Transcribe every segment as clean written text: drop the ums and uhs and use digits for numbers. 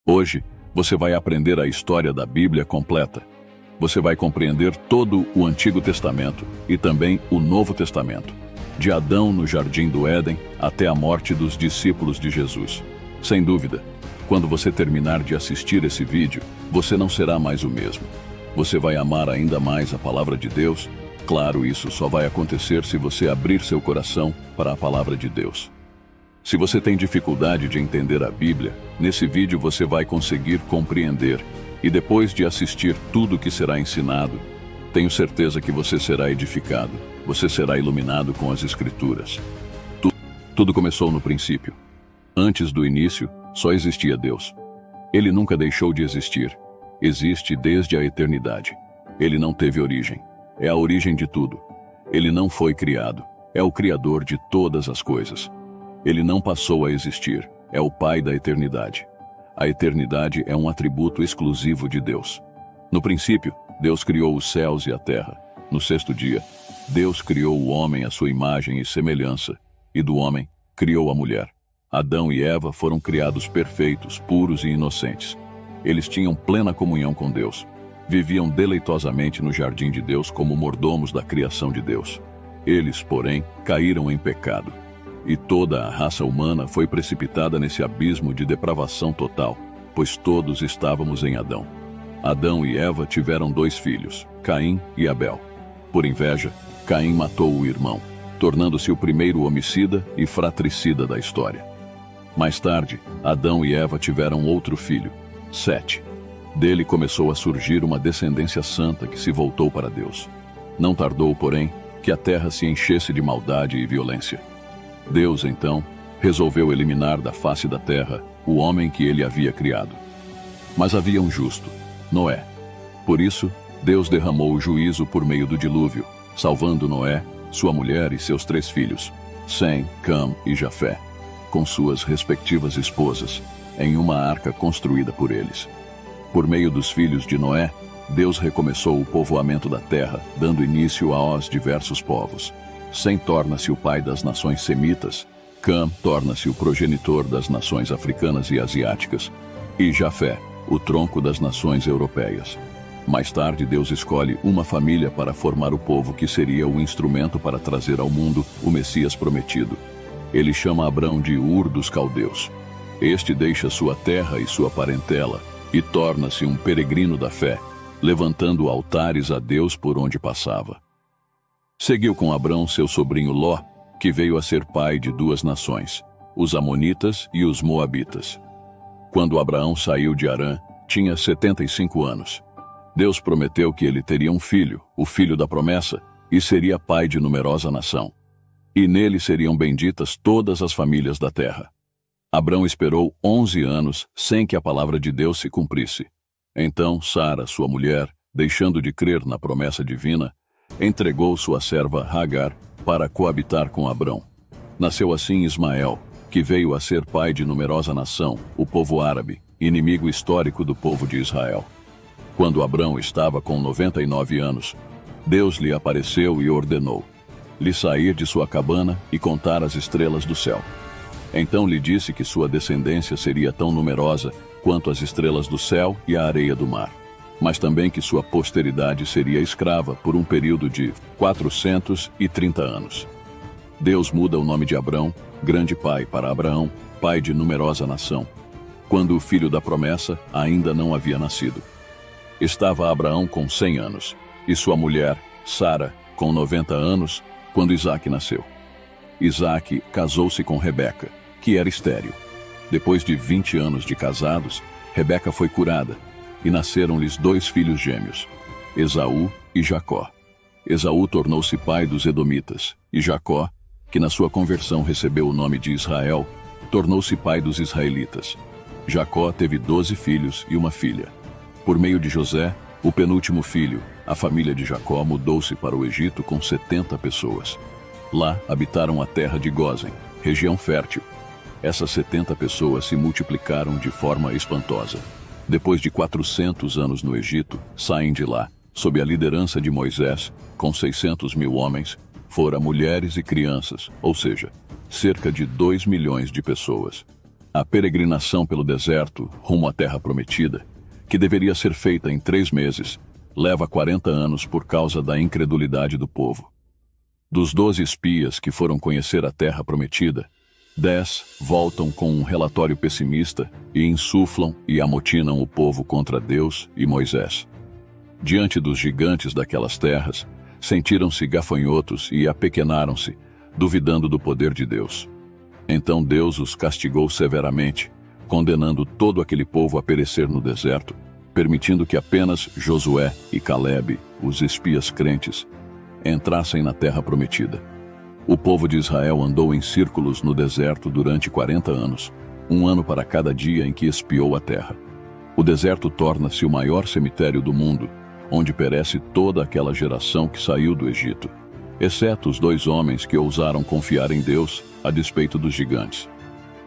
Hoje, você vai aprender a história da Bíblia completa. Você vai compreender todo o Antigo Testamento e também o Novo Testamento, de Adão no Jardim do Éden até a morte dos discípulos de Jesus. Sem dúvida, quando você terminar de assistir esse vídeo, você não será mais o mesmo. Você vai amar ainda mais a Palavra de Deus. Claro, isso só vai acontecer se você abrir seu coração para a Palavra de Deus. Se você tem dificuldade de entender a Bíblia, nesse vídeo você vai conseguir compreender. E depois de assistir tudo que será ensinado, tenho certeza que você será edificado. Você será iluminado com as Escrituras. Tudo começou no princípio. Antes do início, só existia Deus. Ele nunca deixou de existir. Existe desde a eternidade. Ele não teve origem. É a origem de tudo. Ele não foi criado. É o Criador de todas as coisas. Ele não passou a existir. É o Pai da eternidade. A eternidade é um atributo exclusivo de Deus. No princípio, Deus criou os céus e a terra. No sexto dia, Deus criou o homem à sua imagem e semelhança, e do homem criou a mulher. Adão e Eva foram criados perfeitos, puros e inocentes. Eles tinham plena comunhão com Deus. Viviam deleitosamente no jardim de Deus como mordomos da criação de Deus. Eles, porém, caíram em pecado. E toda a raça humana foi precipitada nesse abismo de depravação total, pois todos estávamos em Adão. Adão e Eva tiveram 2 filhos, Caim e Abel. Por inveja, Caim matou o irmão, tornando-se o primeiro homicida e fratricida da história. Mais tarde, Adão e Eva tiveram outro filho, Sete. Dele começou a surgir uma descendência santa que se voltou para Deus. Não tardou, porém, que a terra se enchesse de maldade e violência. Deus, então, resolveu eliminar da face da terra o homem que ele havia criado. Mas havia um justo, Noé. Por isso, Deus derramou o juízo por meio do dilúvio, salvando Noé, sua mulher e seus 3 filhos, Sem, Cam e Jafé, com suas respectivas esposas, em uma arca construída por eles. Por meio dos filhos de Noé, Deus recomeçou o povoamento da terra, dando início aos diversos povos. Sem torna-se o pai das nações semitas, Cam torna-se o progenitor das nações africanas e asiáticas, e Jafé, o tronco das nações europeias. Mais tarde, Deus escolhe uma família para formar o povo que seria o instrumento para trazer ao mundo o Messias prometido. Ele chama Abrão de Ur dos Caldeus. Este deixa sua terra e sua parentela e torna-se um peregrino da fé, levantando altares a Deus por onde passava. Seguiu com Abrão seu sobrinho Ló, que veio a ser pai de 2 nações, os Amonitas e os Moabitas. Quando Abraão saiu de Harã, tinha 75 anos. Deus prometeu que ele teria um filho, o filho da promessa, e seria pai de numerosa nação. E nele seriam benditas todas as famílias da terra. Abrão esperou 11 anos sem que a palavra de Deus se cumprisse. Então Sara, sua mulher, deixando de crer na promessa divina, entregou sua serva Hagar para coabitar com Abrão. Nasceu assim Ismael, que veio a ser pai de numerosa nação, o povo árabe, inimigo histórico do povo de Israel. Quando Abrão estava com 99 anos, Deus lhe apareceu e ordenou-lhe sair de sua cabana e contar as estrelas do céu. Então lhe disse que sua descendência seria tão numerosa quanto as estrelas do céu e a areia do mar, mas também que sua posteridade seria escrava por um período de 430 anos. Deus muda o nome de Abrão, grande pai, para Abraão, pai de numerosa nação, quando o filho da promessa ainda não havia nascido. Estava Abraão com 100 anos, e sua mulher, Sara, com 90 anos, quando Isaque nasceu. Isaque casou-se com Rebeca, que era estéril. Depois de 20 anos de casados, Rebeca foi curada, e nasceram-lhes 2 filhos gêmeos, Esaú e Jacó. Esaú tornou-se pai dos Edomitas, e Jacó, que na sua conversão recebeu o nome de Israel, tornou-se pai dos israelitas. Jacó teve 12 filhos e uma filha. Por meio de José, o penúltimo filho, a família de Jacó mudou-se para o Egito com 70 pessoas. Lá habitaram a terra de Gósen, região fértil. Essas 70 pessoas se multiplicaram de forma espantosa. Depois de 400 anos no Egito, saem de lá, sob a liderança de Moisés, com 600.000 homens, fora mulheres e crianças, ou seja, cerca de 2 milhões de pessoas. A peregrinação pelo deserto rumo à Terra Prometida, que deveria ser feita em 3 meses, leva 40 anos por causa da incredulidade do povo. Dos 12 espias que foram conhecer a Terra Prometida, 10 voltam com um relatório pessimista e insuflam e amotinam o povo contra Deus e Moisés. Diante dos gigantes daquelas terras, sentiram-se gafanhotos e apequenaram-se, duvidando do poder de Deus. Então Deus os castigou severamente, condenando todo aquele povo a perecer no deserto, permitindo que apenas Josué e Calebe, os espias crentes, entrassem na Terra Prometida. O povo de Israel andou em círculos no deserto durante 40 anos, 1 ano para cada dia em que espiou a terra. O deserto torna-se o maior cemitério do mundo, onde perece toda aquela geração que saiu do Egito, exceto os 2 homens que ousaram confiar em Deus a despeito dos gigantes.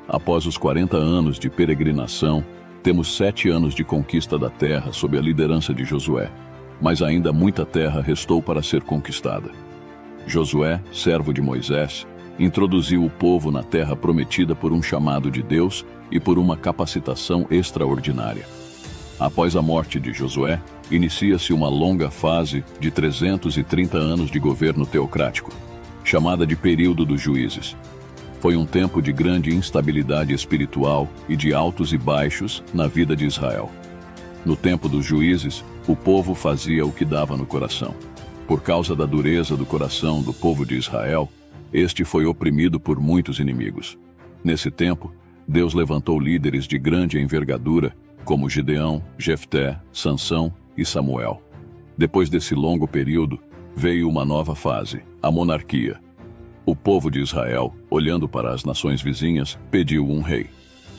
Após os 40 anos de peregrinação, temos 7 anos de conquista da terra sob a liderança de Josué, mas ainda muita terra restou para ser conquistada. Josué, servo de Moisés, introduziu o povo na terra prometida por um chamado de Deus e por uma capacitação extraordinária. Após a morte de Josué, inicia-se uma longa fase de 330 anos de governo teocrático, chamada de período dos juízes. Foi um tempo de grande instabilidade espiritual e de altos e baixos na vida de Israel. No tempo dos juízes, o povo fazia o que dava no coração. Por causa da dureza do coração do povo de Israel, este foi oprimido por muitos inimigos. Nesse tempo, Deus levantou líderes de grande envergadura, como Gideão, Jefté, Sansão e Samuel. Depois desse longo período, veio uma nova fase, a monarquia. O povo de Israel, olhando para as nações vizinhas, pediu um rei.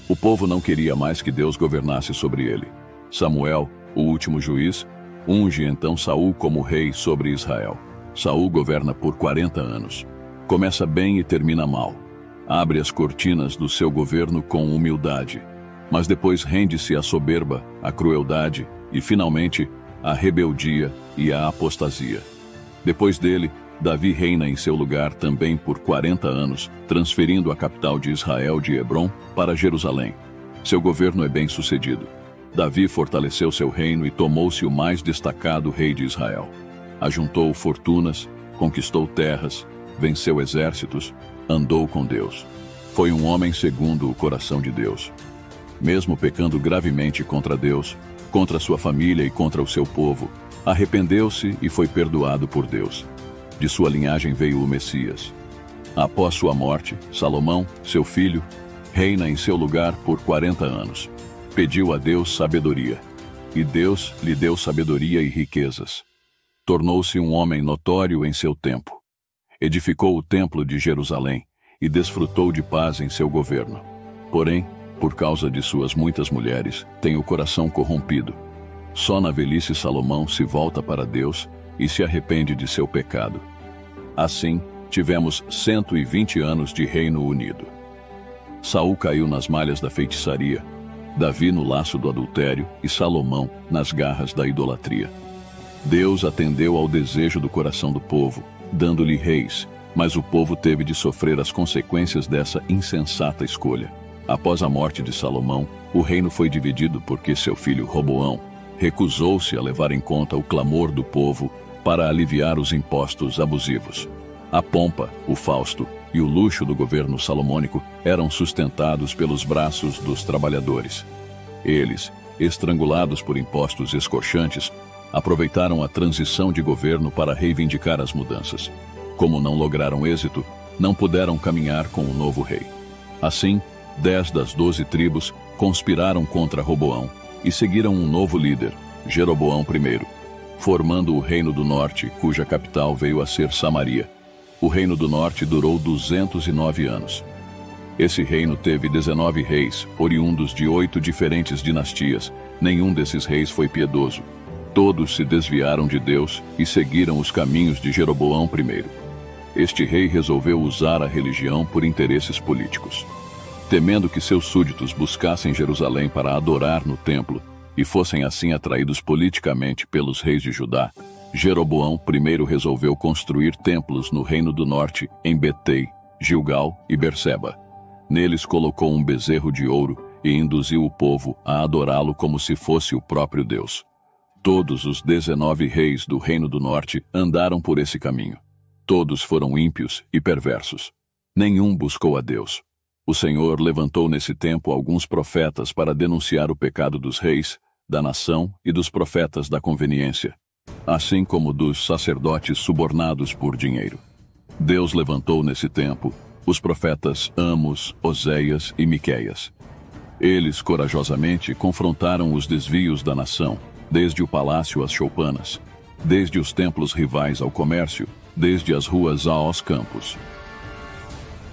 O povo não queria mais que Deus governasse sobre ele. Samuel, o último juiz, unge então Saul como rei sobre Israel. Saul governa por 40 anos. Começa bem e termina mal. Abre as cortinas do seu governo com humildade, mas depois rende-se à soberba, à crueldade e, finalmente, à rebeldia e à apostasia. Depois dele, Davi reina em seu lugar também por 40 anos, transferindo a capital de Israel de Hebrom para Jerusalém. Seu governo é bem sucedido. Davi fortaleceu seu reino e tomou-se o mais destacado rei de Israel. Ajuntou fortunas, conquistou terras, venceu exércitos, andou com Deus. Foi um homem segundo o coração de Deus. Mesmo pecando gravemente contra Deus, contra sua família e contra o seu povo, arrependeu-se e foi perdoado por Deus. De sua linhagem veio o Messias. Após sua morte, Salomão, seu filho, reina em seu lugar por 40 anos. Pediu a Deus sabedoria, e Deus lhe deu sabedoria e riquezas. Tornou-se um homem notório em seu tempo. Edificou o templo de Jerusalém e desfrutou de paz em seu governo. Porém, por causa de suas muitas mulheres, tem o coração corrompido. Só na velhice Salomão se volta para Deus e se arrepende de seu pecado. Assim, tivemos 120 anos de reino unido. Saul caiu nas malhas da feitiçaria, Davi no laço do adultério e Salomão nas garras da idolatria. Deus atendeu ao desejo do coração do povo, dando-lhe reis, mas o povo teve de sofrer as consequências dessa insensata escolha. Após a morte de Salomão, o reino foi dividido porque seu filho Roboão recusou-se a levar em conta o clamor do povo para aliviar os impostos abusivos. A pompa, o fausto e o luxo do governo salomônico eram sustentados pelos braços dos trabalhadores. Eles, estrangulados por impostos escorchantes, aproveitaram a transição de governo para reivindicar as mudanças. Como não lograram êxito, não puderam caminhar com o novo rei. Assim, 10 das 12 tribos conspiraram contra Roboão e seguiram um novo líder, Jeroboão I, formando o Reino do Norte, cuja capital veio a ser Samaria. O Reino do Norte durou 209 anos. Esse reino teve 19 reis, oriundos de 8 diferentes dinastias. Nenhum desses reis foi piedoso. Todos se desviaram de Deus e seguiram os caminhos de Jeroboão I. Este rei resolveu usar a religião por interesses políticos. Temendo que seus súditos buscassem Jerusalém para adorar no templo e fossem assim atraídos politicamente pelos reis de Judá, Jeroboão I resolveu construir templos no Reino do Norte, em Betei, Gilgal e Berseba. Neles colocou um bezerro de ouro e induziu o povo a adorá-lo como se fosse o próprio Deus. Todos os 19 reis do Reino do Norte andaram por esse caminho. Todos foram ímpios e perversos. Nenhum buscou a Deus. O Senhor levantou nesse tempo alguns profetas para denunciar o pecado dos reis, da nação e dos profetas da conveniência, assim como dos sacerdotes subornados por dinheiro. Deus levantou nesse tempo os profetas Amos, Oséias e Miqueias. Eles corajosamente confrontaram os desvios da nação, desde o palácio às choupanas, desde os templos rivais ao comércio, desde as ruas aos campos.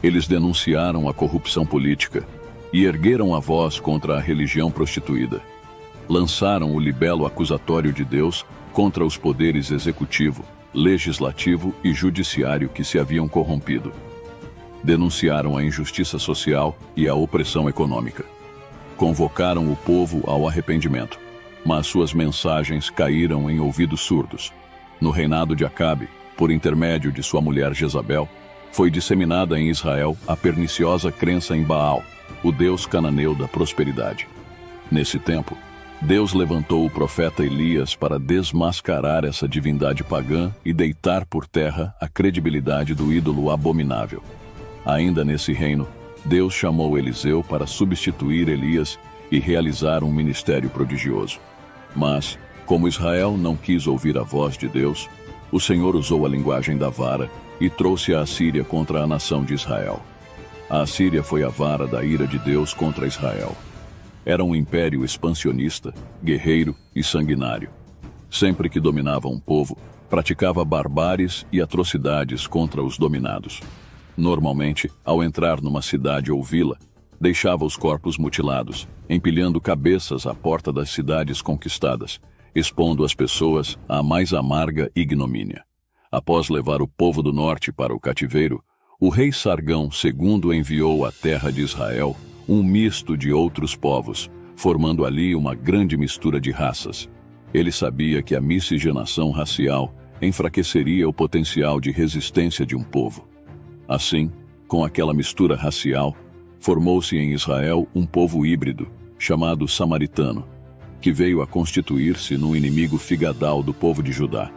Eles denunciaram a corrupção política e ergueram a voz contra a religião prostituída. Lançaram o libelo acusatório de Deus contra os poderes executivo, legislativo e judiciário que se haviam corrompido. Denunciaram a injustiça social e a opressão econômica. Convocaram o povo ao arrependimento, mas suas mensagens caíram em ouvidos surdos. No reinado de Acabe, por intermédio de sua mulher Jezabel, foi disseminada em Israel a perniciosa crença em Baal, o deus cananeu da prosperidade. Nesse tempo, Deus levantou o profeta Elias para desmascarar essa divindade pagã e deitar por terra a credibilidade do ídolo abominável. Ainda nesse reino, Deus chamou Eliseu para substituir Elias e realizar um ministério prodigioso. Mas, como Israel não quis ouvir a voz de Deus, o Senhor usou a linguagem da vara e trouxe a Assíria contra a nação de Israel. A Assíria foi a vara da ira de Deus contra Israel. Era um império expansionista, guerreiro e sanguinário. Sempre que dominava um povo, praticava barbáries e atrocidades contra os dominados. Normalmente, ao entrar numa cidade ou vila, deixava os corpos mutilados, empilhando cabeças à porta das cidades conquistadas, expondo as pessoas à mais amarga ignomínia. Após levar o povo do norte para o cativeiro, o rei Sargão II enviou à terra de Israel um misto de outros povos, formando ali uma grande mistura de raças. Ele sabia que a miscigenação racial enfraqueceria o potencial de resistência de um povo. Assim, com aquela mistura racial, formou-se em Israel um povo híbrido, chamado samaritano, que veio a constituir-se num inimigo figadal do povo de Judá.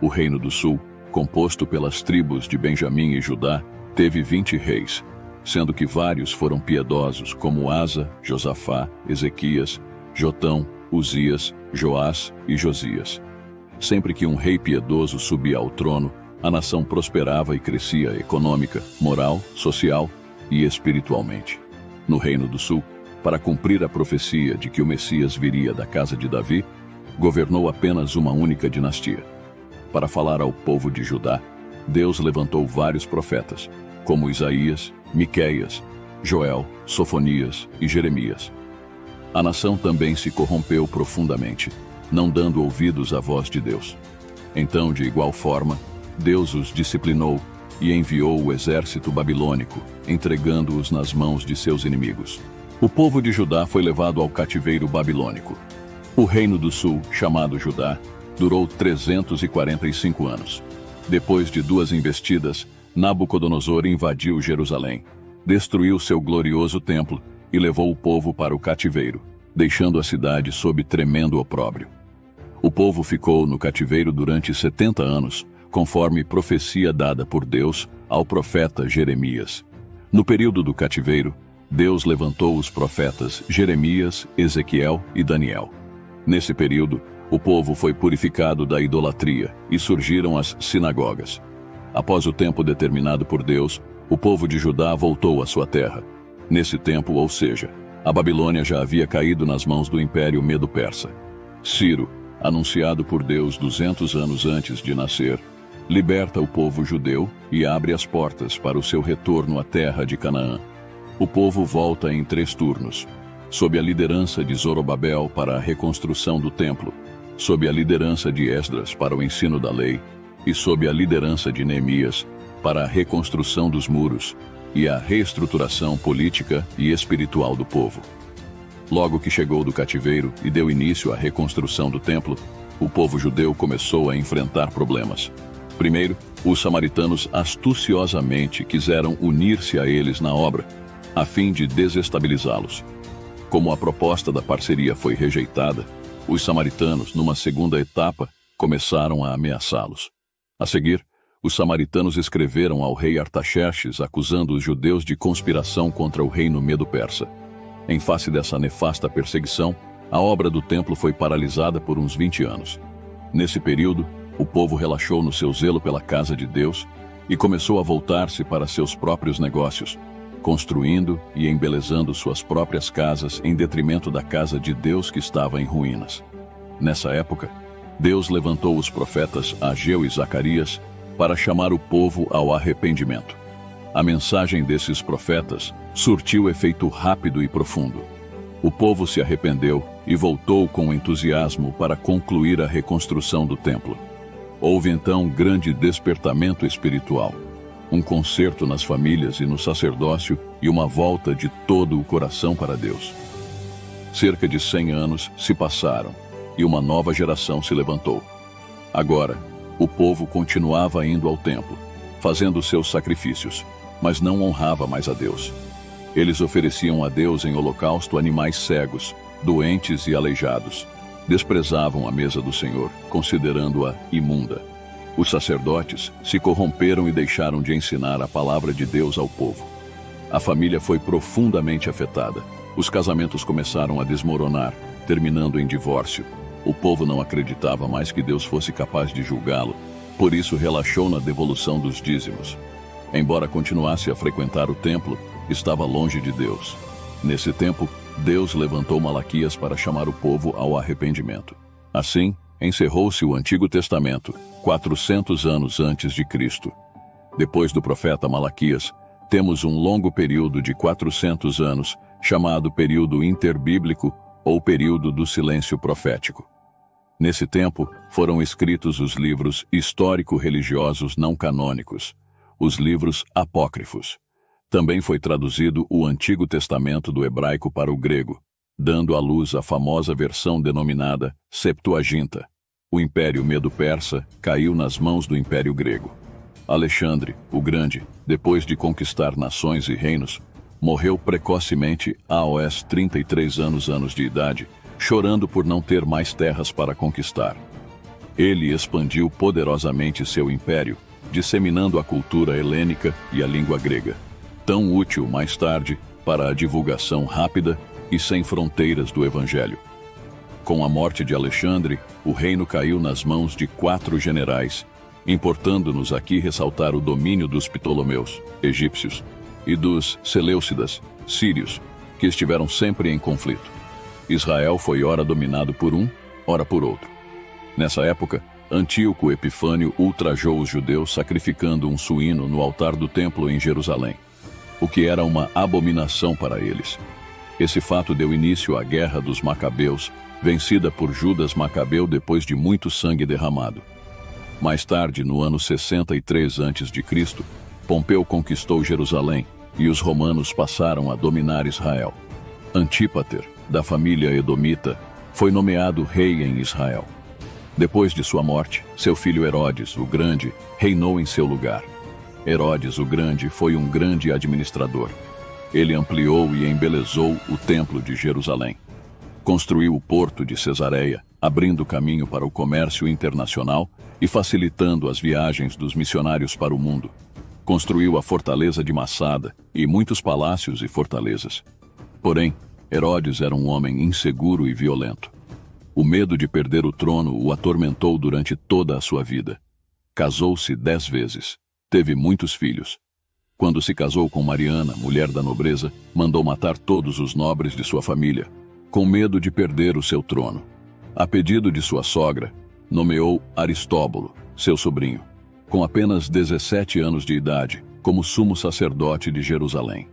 O Reino do Sul, composto pelas tribos de Benjamim e Judá, teve 20 reis, sendo que vários foram piedosos, como Asa, Josafá, Ezequias, Jotão, Uzias, Joás e Josias. Sempre que um rei piedoso subia ao trono, a nação prosperava e crescia econômica, moral, social e espiritualmente. No Reino do Sul, para cumprir a profecia de que o Messias viria da casa de Davi, governou apenas uma única dinastia. Para falar ao povo de Judá, Deus levantou vários profetas, como Isaías, Miqueias, Joel, Sofonias e Jeremias. A nação também se corrompeu profundamente, não dando ouvidos à voz de Deus. Então, de igual forma, Deus os disciplinou e enviou o exército babilônico, entregando-os nas mãos de seus inimigos. O povo de Judá foi levado ao cativeiro babilônico. O Reino do Sul, chamado Judá, durou 345 anos. Depois de 2 investidas, Nabucodonosor invadiu Jerusalém, destruiu seu glorioso templo e levou o povo para o cativeiro, deixando a cidade sob tremendo opróbrio. O povo ficou no cativeiro durante 70 anos, conforme profecia dada por Deus ao profeta Jeremias. No período do cativeiro, Deus levantou os profetas Jeremias, Ezequiel e Daniel. Nesse período, o povo foi purificado da idolatria e surgiram as sinagogas. Após o tempo determinado por Deus, o povo de Judá voltou à sua terra. Nesse tempo, ou seja, a Babilônia já havia caído nas mãos do Império Medo-Persa. Ciro, anunciado por Deus 200 anos antes de nascer, liberta o povo judeu e abre as portas para o seu retorno à terra de Canaã. O povo volta em 3 turnos, sob a liderança de Zorobabel para a reconstrução do templo, sob a liderança de Esdras para o ensino da lei e sob a liderança de Neemias para a reconstrução dos muros e a reestruturação política e espiritual do povo. Logo que chegou do cativeiro e deu início à reconstrução do templo, o povo judeu começou a enfrentar problemas. Primeiro, os samaritanos astuciosamente quiseram unir-se a eles na obra. a fim de desestabilizá-los. Como a proposta da parceria foi rejeitada, os samaritanos, numa segunda etapa, começaram a ameaçá-los. A seguir, os samaritanos escreveram ao rei Artaxerxes acusando os judeus de conspiração contra o reino medo-persa. Em face dessa nefasta perseguição, a obra do templo foi paralisada por uns 20 anos. Nesse período, o povo relaxou no seu zelo pela casa de Deus e começou a voltar-se para seus próprios negócios, construindo e embelezando suas próprias casas em detrimento da casa de Deus que estava em ruínas. Nessa época, Deus levantou os profetas Ageu e Zacarias para chamar o povo ao arrependimento. A mensagem desses profetas surtiu efeito rápido e profundo. O povo se arrependeu e voltou com entusiasmo para concluir a reconstrução do templo. Houve então grande despertamento espiritual, um concerto nas famílias e no sacerdócio e uma volta de todo o coração para Deus. Cerca de 100 anos se passaram e uma nova geração se levantou. Agora, o povo continuava indo ao templo, fazendo seus sacrifícios, mas não honrava mais a Deus. Eles ofereciam a Deus em holocausto animais cegos, doentes e aleijados. Desprezavam a mesa do Senhor, considerando-a imunda. Os sacerdotes se corromperam e deixaram de ensinar a palavra de Deus ao povo. A família foi profundamente afetada. Os casamentos começaram a desmoronar, terminando em divórcio. O povo não acreditava mais que Deus fosse capaz de julgá-lo, por isso relaxou na devolução dos dízimos. Embora continuasse a frequentar o templo, estava longe de Deus. Nesse tempo, Deus levantou Malaquias para chamar o povo ao arrependimento. Assim, encerrou-se o Antigo Testamento, 400 anos antes de Cristo. Depois do profeta Malaquias, temos um longo período de 400 anos, chamado período interbíblico ou período do silêncio profético. Nesse tempo, foram escritos os livros histórico-religiosos não canônicos, os livros apócrifos. Também foi traduzido o Antigo Testamento do hebraico para o grego, dando à luz a famosa versão denominada Septuaginta. O Império Medo-Persa caiu nas mãos do Império Grego. Alexandre, o Grande, depois de conquistar nações e reinos, morreu precocemente aos 33 anos de idade, chorando por não ter mais terras para conquistar. Ele expandiu poderosamente seu império, disseminando a cultura helênica e a língua grega, tão útil mais tarde para a divulgação rápida e sem fronteiras do Evangelho. Com a morte de Alexandre, o reino caiu nas mãos de 4 generais, importando-nos aqui ressaltar o domínio dos Ptolomeus, egípcios, e dos Seleucidas, sírios, que estiveram sempre em conflito. Israel foi ora dominado por um, ora por outro. Nessa época, Antíoco Epifânio ultrajou os judeus sacrificando um suíno no altar do templo em Jerusalém, o que era uma abominação para eles. Esse fato deu início à Guerra dos Macabeus, vencida por Judas Macabeu depois de muito sangue derramado. Mais tarde, no ano 63 a.C., Pompeu conquistou Jerusalém e os romanos passaram a dominar Israel. Antípater, da família Edomita, foi nomeado rei em Israel. Depois de sua morte, seu filho Herodes, o Grande, reinou em seu lugar. Herodes, o Grande, foi um grande administrador. Ele ampliou e embelezou o templo de Jerusalém. Construiu o porto de Cesareia, abrindo caminho para o comércio internacional e facilitando as viagens dos missionários para o mundo. Construiu a fortaleza de Massada e muitos palácios e fortalezas. Porém, Herodes era um homem inseguro e violento. O medo de perder o trono o atormentou durante toda a sua vida. Casou-se 10 vezes. Teve muitos filhos. Quando se casou com Mariana, mulher da nobreza, mandou matar todos os nobres de sua família, com medo de perder o seu trono. A pedido de sua sogra, nomeou Aristóbulo, seu sobrinho, com apenas 17 anos de idade, como sumo sacerdote de Jerusalém.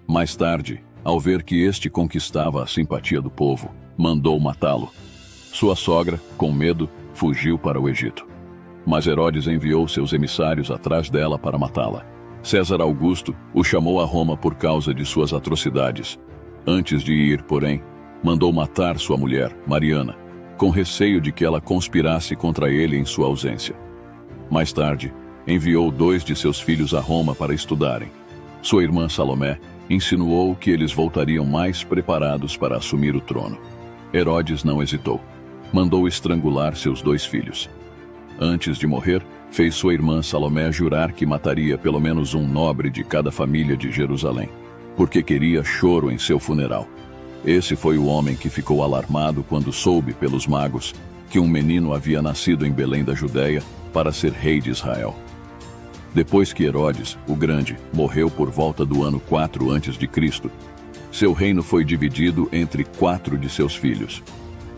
Mais tarde, ao ver que este conquistava a simpatia do povo, mandou matá-lo. Sua sogra, com medo, fugiu para o Egito. Mas Herodes enviou seus emissários atrás dela para matá-la. César Augusto o chamou a Roma por causa de suas atrocidades. Antes de ir, porém, mandou matar sua mulher, Mariana, com receio de que ela conspirasse contra ele em sua ausência. Mais tarde, enviou 2 de seus filhos a Roma para estudarem. Sua irmã Salomé Insinuou que eles voltariam mais preparados para assumir o trono. Herodes não hesitou. Mandou estrangular seus 2 filhos. Antes de morrer, fez sua irmã Salomé jurar que mataria pelo menos um nobre de cada família de Jerusalém, porque queria choro em seu funeral. Esse foi o homem que ficou alarmado quando soube pelos magos que um menino havia nascido em Belém da Judéia para ser rei de Israel. Depois que Herodes, o Grande, morreu por volta do ano 4 a.C., seu reino foi dividido entre 4 de seus filhos.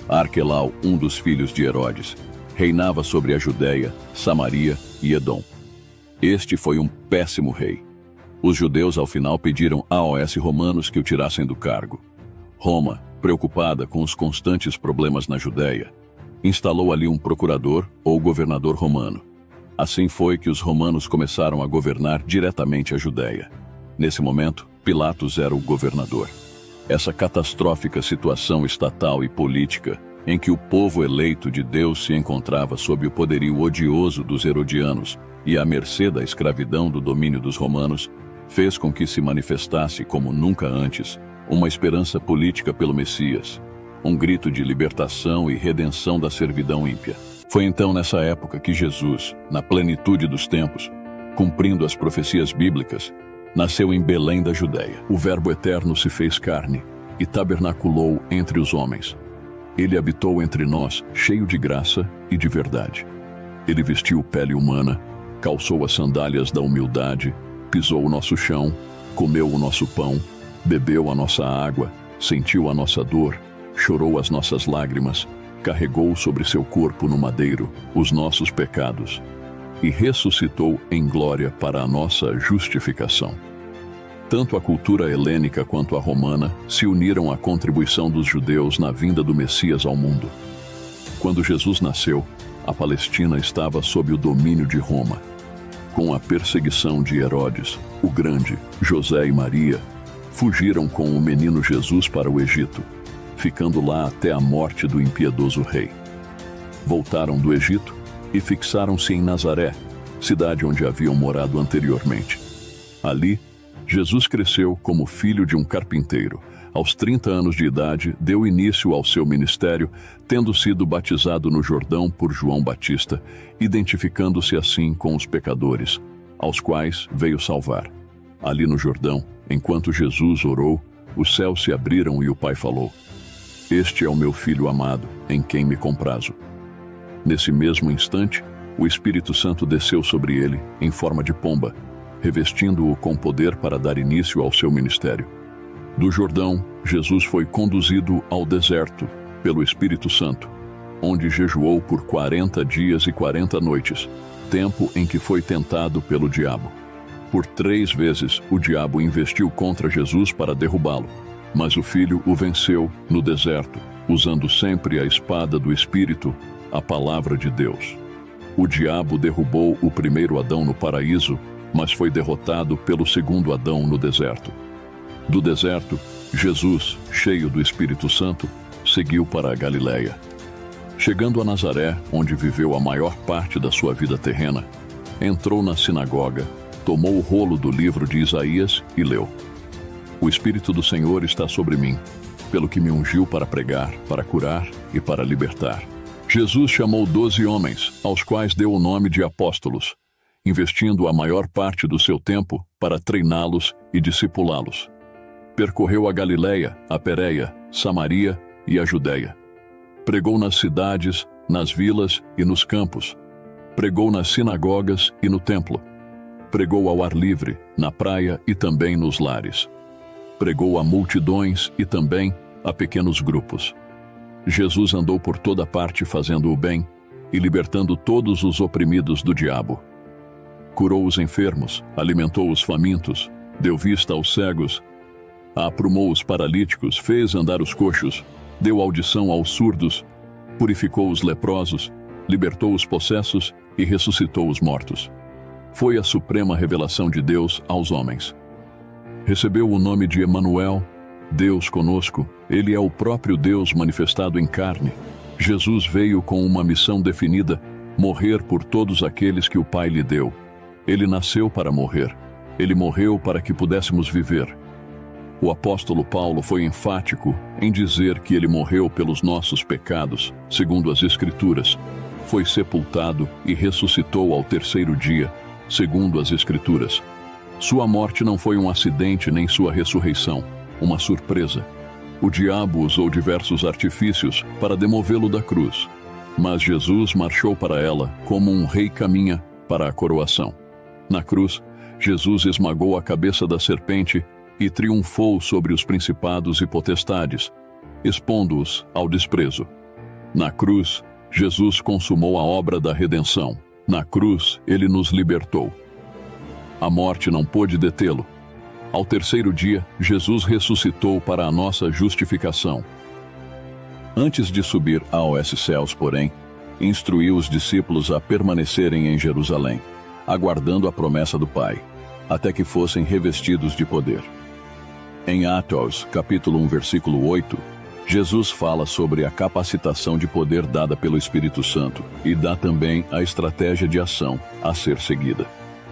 Arquelau, um dos filhos de Herodes, reinava sobre a Judéia, Samaria e Edom. Este foi um péssimo rei. Os judeus, ao final, pediram aos romanos que o tirassem do cargo. Roma, preocupada com os constantes problemas na Judéia, instalou ali um procurador ou governador romano. Assim foi que os romanos começaram a governar diretamente a Judéia. Nesse momento, Pilatos era o governador. Essa catastrófica situação estatal e política, em que o povo eleito de Deus se encontrava sob o poderio odioso dos herodianos e à mercê da escravidão do domínio dos romanos, fez com que se manifestasse como nunca antes uma esperança política pelo Messias, um grito de libertação e redenção da servidão ímpia. Foi então nessa época que Jesus, na plenitude dos tempos, cumprindo as profecias bíblicas, nasceu em Belém da Judéia. O Verbo eterno se fez carne e tabernaculou entre os homens. Ele habitou entre nós, cheio de graça e de verdade. Ele vestiu pele humana, calçou as sandálias da humildade, pisou o nosso chão, comeu o nosso pão, bebeu a nossa água, sentiu a nossa dor, chorou as nossas lágrimas, carregou sobre seu corpo no madeiro os nossos pecados e ressuscitou em glória para a nossa justificação. Tanto a cultura helênica quanto a romana se uniram à contribuição dos judeus na vinda do Messias ao mundo. Quando Jesus nasceu, a Palestina estava sob o domínio de Roma. Com a perseguição de Herodes, o Grande, José e Maria fugiram com o menino Jesus para o Egito, ficando lá até a morte do impiedoso rei. Voltaram do Egito e fixaram-se em Nazaré, cidade onde haviam morado anteriormente. Ali, Jesus cresceu como filho de um carpinteiro. Aos 30 anos de idade, deu início ao seu ministério, tendo sido batizado no Jordão por João Batista, identificando-se assim com os pecadores, aos quais veio salvar. Ali no Jordão, enquanto Jesus orou, os céus se abriram e o Pai falou: "Este é o meu Filho amado, em quem me comprazo." Nesse mesmo instante, o Espírito Santo desceu sobre ele, em forma de pomba, revestindo-o com poder para dar início ao seu ministério. Do Jordão, Jesus foi conduzido ao deserto pelo Espírito Santo, onde jejuou por 40 dias e 40 noites, tempo em que foi tentado pelo diabo. Por 3 vezes o diabo investiu contra Jesus para derrubá-lo, mas o Filho o venceu no deserto, usando sempre a espada do Espírito, a palavra de Deus. O diabo derrubou o primeiro Adão no paraíso, mas foi derrotado pelo segundo Adão no deserto. Do deserto, Jesus, cheio do Espírito Santo, seguiu para a Galileia. Chegando a Nazaré, onde viveu a maior parte da sua vida terrena, entrou na sinagoga, tomou o rolo do livro de Isaías e leu: "O Espírito do Senhor está sobre mim, pelo que me ungiu para pregar, para curar e para libertar." Jesus chamou 12 homens, aos quais deu o nome de apóstolos, investindo a maior parte do seu tempo para treiná-los e discipulá-los. Percorreu a Galileia, a Pérea, Samaria e a Judéia. Pregou nas cidades, nas vilas e nos campos. Pregou nas sinagogas e no templo. Pregou ao ar livre, na praia e também nos lares. Pregou a multidões e também a pequenos grupos. Jesus andou por toda parte fazendo o bem e libertando todos os oprimidos do diabo. Curou os enfermos, alimentou os famintos, deu vista aos cegos, aprumou os paralíticos, fez andar os coxos, deu audição aos surdos, purificou os leprosos, libertou os possessos e ressuscitou os mortos. Foi a suprema revelação de Deus aos homens. Recebeu o nome de Emanuel, Deus conosco. Ele é o próprio Deus manifestado em carne. Jesus veio com uma missão definida: morrer por todos aqueles que o Pai lhe deu. Ele nasceu para morrer. Ele morreu para que pudéssemos viver. O apóstolo Paulo foi enfático em dizer que ele morreu pelos nossos pecados, segundo as Escrituras, foi sepultado e ressuscitou ao terceiro dia, segundo as Escrituras. Sua morte não foi um acidente nem sua ressurreição, uma surpresa. O diabo usou diversos artifícios para demovê-lo da cruz, mas Jesus marchou para ela como um rei caminha para a coroação. Na cruz, Jesus esmagou a cabeça da serpente e triunfou sobre os principados e potestades, expondo-os ao desprezo. Na cruz, Jesus consumou a obra da redenção. Na cruz, ele nos libertou. A morte não pôde detê-lo. Ao terceiro dia, Jesus ressuscitou para a nossa justificação. Antes de subir aos céus, porém, instruiu os discípulos a permanecerem em Jerusalém, aguardando a promessa do Pai, até que fossem revestidos de poder. Em Atos, capítulo 1, versículo 8, Jesus fala sobre a capacitação de poder dada pelo Espírito Santo e dá também a estratégia de ação a ser seguida.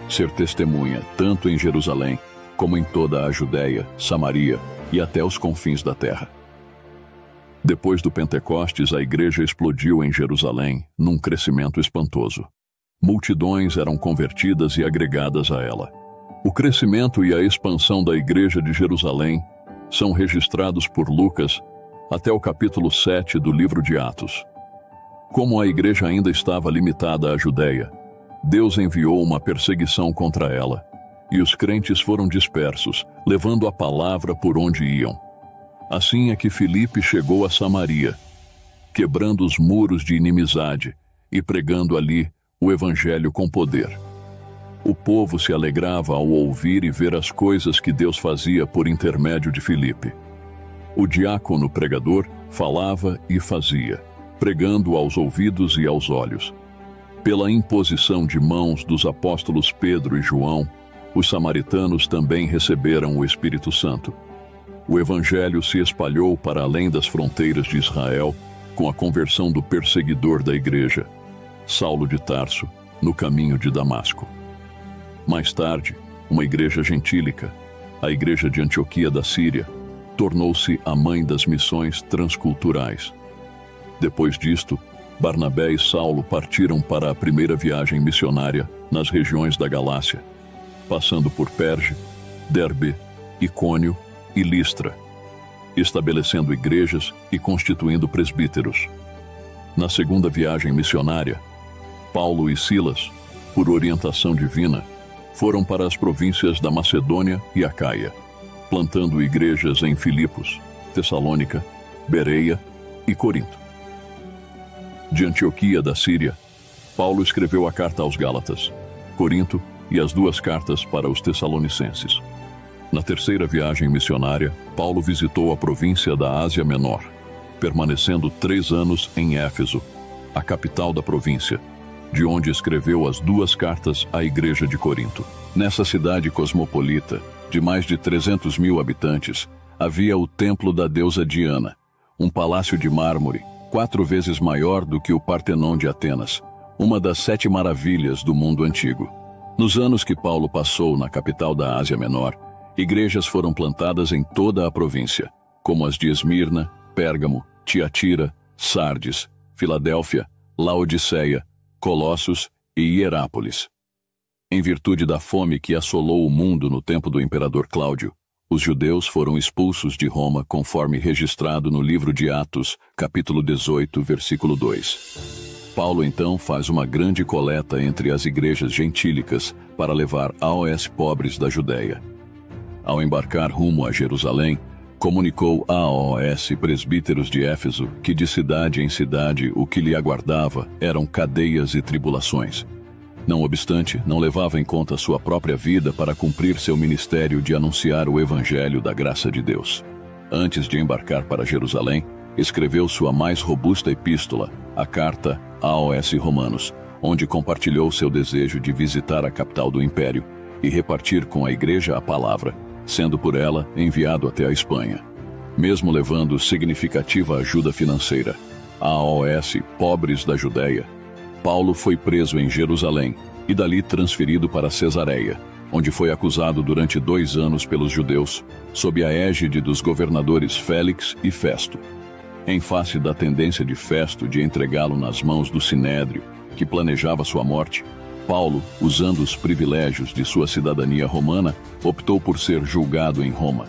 Ser testemunha tanto em Jerusalém, como em toda a Judéia, Samaria e até os confins da terra. Depois do Pentecostes, a igreja explodiu em Jerusalém num crescimento espantoso. Multidões eram convertidas e agregadas a ela. O crescimento e a expansão da igreja de Jerusalém são registrados por Lucas até o capítulo 7 do livro de Atos. Como a igreja ainda estava limitada à Judéia, Deus enviou uma perseguição contra ela, e os crentes foram dispersos, levando a palavra por onde iam. Assim é que Filipe chegou a Samaria, quebrando os muros de inimizade e pregando ali o evangelho com poder. O povo se alegrava ao ouvir e ver as coisas que Deus fazia por intermédio de Filipe. O diácono pregador falava e fazia, pregando aos ouvidos e aos olhos. Pela imposição de mãos dos apóstolos Pedro e João, os samaritanos também receberam o Espírito Santo. O evangelho se espalhou para além das fronteiras de Israel com a conversão do perseguidor da igreja, Saulo de Tarso, no caminho de Damasco. Mais tarde, uma igreja gentílica, a igreja de Antioquia da Síria, tornou-se a mãe das missões transculturais. Depois disto, Barnabé e Saulo partiram para a primeira viagem missionária nas regiões da Galácia, passando por Perge, Derbe, Icônio e Listra, estabelecendo igrejas e constituindo presbíteros. Na segunda viagem missionária, Paulo e Silas, por orientação divina, foram para as províncias da Macedônia e Acaia, plantando igrejas em Filipos, Tessalônica, Bereia e Corinto. De Antioquia da Síria, Paulo escreveu a carta aos Gálatas, Corinto e as duas cartas para os Tessalonicenses. Na terceira viagem missionária, Paulo visitou a província da Ásia Menor, permanecendo 3 anos em Éfeso, a capital da província, de onde escreveu as duas cartas à igreja de Corinto. Nessa cidade cosmopolita, de mais de 300 mil habitantes, havia o templo da deusa Diana, um palácio de mármore, 4 vezes maior do que o Partenon de Atenas, uma das 7 maravilhas do mundo antigo. Nos anos que Paulo passou na capital da Ásia Menor, igrejas foram plantadas em toda a província, como as de Esmirna, Pérgamo, Tiatira, Sardes, Filadélfia, Laodiceia, Colossos e Hierápolis. Em virtude da fome que assolou o mundo no tempo do imperador Cláudio, os judeus foram expulsos de Roma conforme registrado no livro de Atos, capítulo 18, versículo 2. Paulo então faz uma grande coleta entre as igrejas gentílicas para levar aos pobres da Judéia. Ao embarcar rumo a Jerusalém, comunicou aos presbíteros de Éfeso que de cidade em cidade o que lhe aguardava eram cadeias e tribulações. Não obstante, não levava em conta sua própria vida para cumprir seu ministério de anunciar o evangelho da graça de Deus. Antes de embarcar para Jerusalém, escreveu sua mais robusta epístola, a carta aos Romanos, onde compartilhou seu desejo de visitar a capital do império e repartir com a igreja a palavra, sendo por ela enviado até a Espanha. Mesmo levando significativa ajuda financeira aos pobres da Judéia, Paulo foi preso em Jerusalém e dali transferido para Cesareia, onde foi acusado durante 2 anos pelos judeus, sob a égide dos governadores Félix e Festo. Em face da tendência de Festo de entregá-lo nas mãos do Sinédrio, que planejava sua morte, Paulo, usando os privilégios de sua cidadania romana, optou por ser julgado em Roma.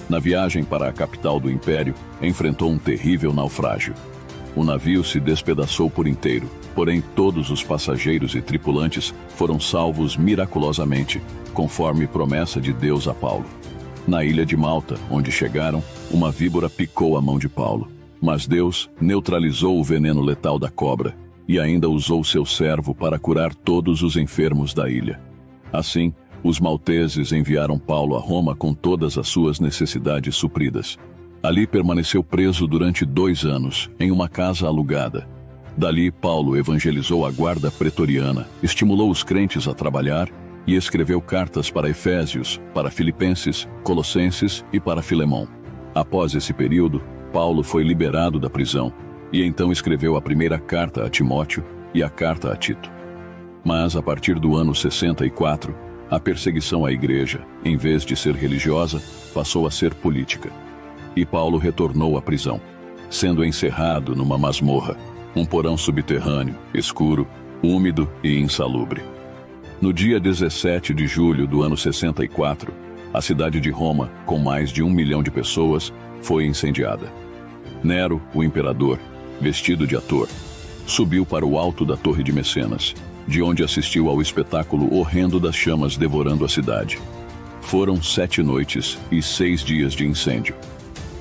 Na viagem para a capital do império, enfrentou um terrível naufrágio. O navio se despedaçou por inteiro, porém todos os passageiros e tripulantes foram salvos miraculosamente, conforme promessa de Deus a Paulo. Na ilha de Malta, onde chegaram, uma víbora picou a mão de Paulo, mas Deus neutralizou o veneno letal da cobra e ainda usou seu servo para curar todos os enfermos da ilha. Assim, os malteses enviaram Paulo a Roma com todas as suas necessidades supridas. Ali permaneceu preso durante 2 anos, em uma casa alugada. Dali, Paulo evangelizou a guarda pretoriana, estimulou os crentes a trabalhar e escreveu cartas para Efésios, para Filipenses, Colossenses e para Filemão. Após esse período, Paulo foi liberado da prisão e então escreveu a primeira carta a Timóteo e a carta a Tito. Mas, a partir do ano 64, a perseguição à igreja, em vez de ser religiosa, passou a ser política. E Paulo retornou à prisão, sendo encerrado numa masmorra, um porão subterrâneo, escuro, úmido e insalubre. No dia 17 de julho do ano 64, a cidade de Roma, com mais de 1 milhão de pessoas, foi incendiada. Nero, o imperador, vestido de ator, subiu para o alto da Torre de Mecenas, de onde assistiu ao espetáculo horrendo das chamas devorando a cidade. Foram 7 noites e 6 dias de incêndio.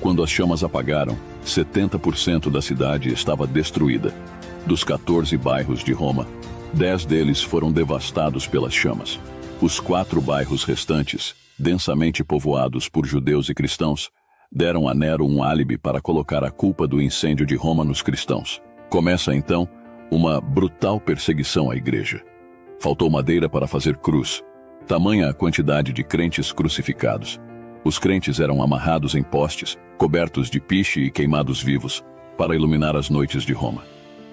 Quando as chamas apagaram, 70% da cidade estava destruída. Dos 14 bairros de Roma, 10 deles foram devastados pelas chamas. Os 4 bairros restantes, densamente povoados por judeus e cristãos, deram a Nero um álibi para colocar a culpa do incêndio de Roma nos cristãos. Começa então uma brutal perseguição à igreja. Faltou madeira para fazer cruz, tamanha a quantidade de crentes crucificados. Os crentes eram amarrados em postes, cobertos de piche e queimados vivos, para iluminar as noites de Roma.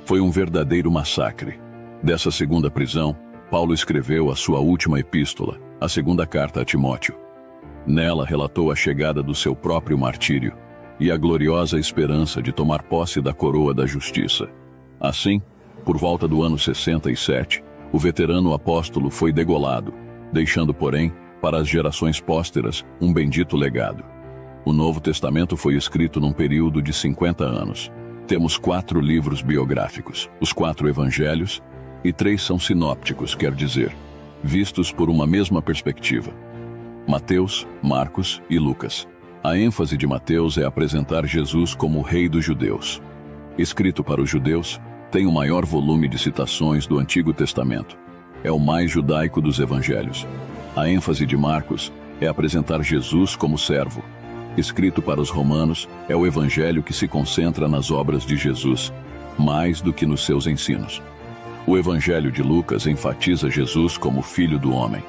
Foi um verdadeiro massacre. Dessa segunda prisão, Paulo escreveu a sua última epístola, a segunda carta a Timóteo. Nela relatou a chegada do seu próprio martírio e a gloriosa esperança de tomar posse da coroa da justiça. Assim, por volta do ano 67, o veterano apóstolo foi degolado, deixando, porém, para as gerações pósteras, um bendito legado. O Novo Testamento foi escrito num período de 50 anos. Temos 4 livros biográficos, os 4 evangelhos, e 3 são sinópticos, quer dizer, vistos por uma mesma perspectiva. Mateus, Marcos e Lucas. A ênfase de Mateus é apresentar Jesus como o Rei dos Judeus. Escrito para os judeus, tem o maior volume de citações do Antigo Testamento. É o mais judaico dos evangelhos. A ênfase de Marcos é apresentar Jesus como servo. Escrito para os romanos, é o evangelho que se concentra nas obras de Jesus, mais do que nos seus ensinos. O evangelho de Lucas enfatiza Jesus como Filho do Homem.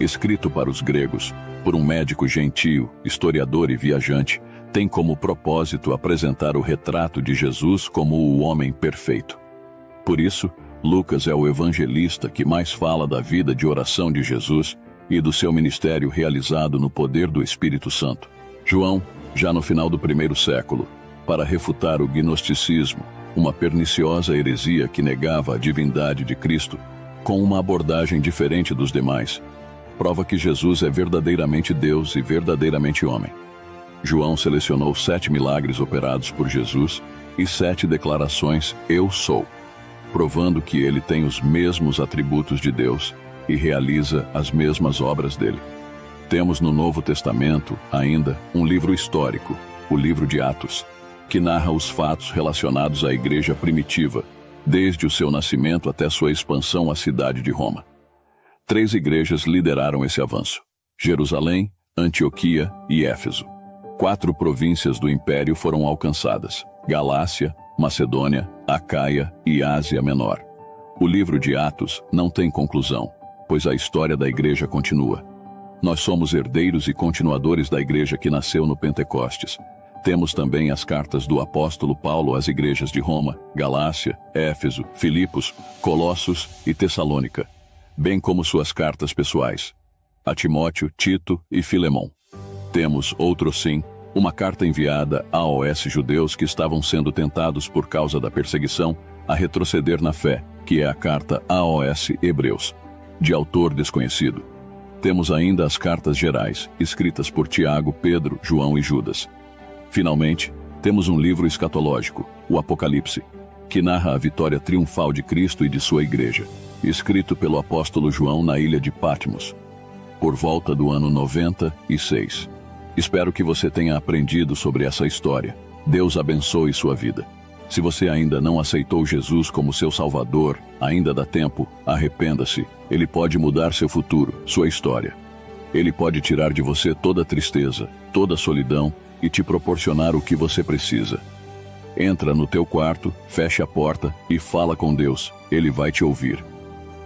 Escrito para os gregos, por um médico gentio, historiador e viajante, tem como propósito apresentar o retrato de Jesus como o homem perfeito. Por isso, Lucas é o evangelista que mais fala da vida de oração de Jesus e do seu ministério realizado no poder do Espírito Santo. João, já no final do 1º século, para refutar o gnosticismo, uma perniciosa heresia que negava a divindade de Cristo, com uma abordagem diferente dos demais, prova que Jesus é verdadeiramente Deus e verdadeiramente homem. João selecionou 7 milagres operados por Jesus e 7 declarações "Eu sou", provando que ele tem os mesmos atributos de Deus e realiza as mesmas obras dele. Temos no Novo Testamento, ainda, um livro histórico, o livro de Atos, que narra os fatos relacionados à igreja primitiva, desde o seu nascimento até sua expansão à cidade de Roma. 3 igrejas lideraram esse avanço: Jerusalém, Antioquia e Éfeso. 4 províncias do Império foram alcançadas: Galácia, Macedônia, Acaia e Ásia Menor. O livro de Atos não tem conclusão, pois a história da igreja continua. Nós somos herdeiros e continuadores da igreja que nasceu no Pentecostes. Temos também as cartas do apóstolo Paulo às igrejas de Roma, Galácia, Éfeso, Filipos, Colossos e Tessalônica, bem como suas cartas pessoais. a Timóteo, Tito e Filemon. Temos, outro sim, uma carta enviada a AOS judeus que estavam sendo tentados por causa da perseguição a retroceder na fé, que é a carta AOS Hebreus, de autor desconhecido. Temos ainda as cartas gerais, escritas por Tiago, Pedro, João e Judas. Finalmente, temos um livro escatológico, o Apocalipse, que narra a vitória triunfal de Cristo e de sua igreja, escrito pelo apóstolo João na ilha de Patmos, por volta do ano 96. Espero que você tenha aprendido sobre essa história. Deus abençoe sua vida. Se você ainda não aceitou Jesus como seu Salvador, ainda dá tempo, arrependa-se. Ele pode mudar seu futuro, sua história. Ele pode tirar de você toda a tristeza, toda a solidão e te proporcionar o que você precisa. Entra no teu quarto, fecha a porta e fala com Deus. Ele vai te ouvir.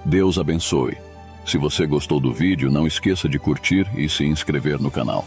Deus abençoe. Se você gostou do vídeo, não esqueça de curtir e se inscrever no canal.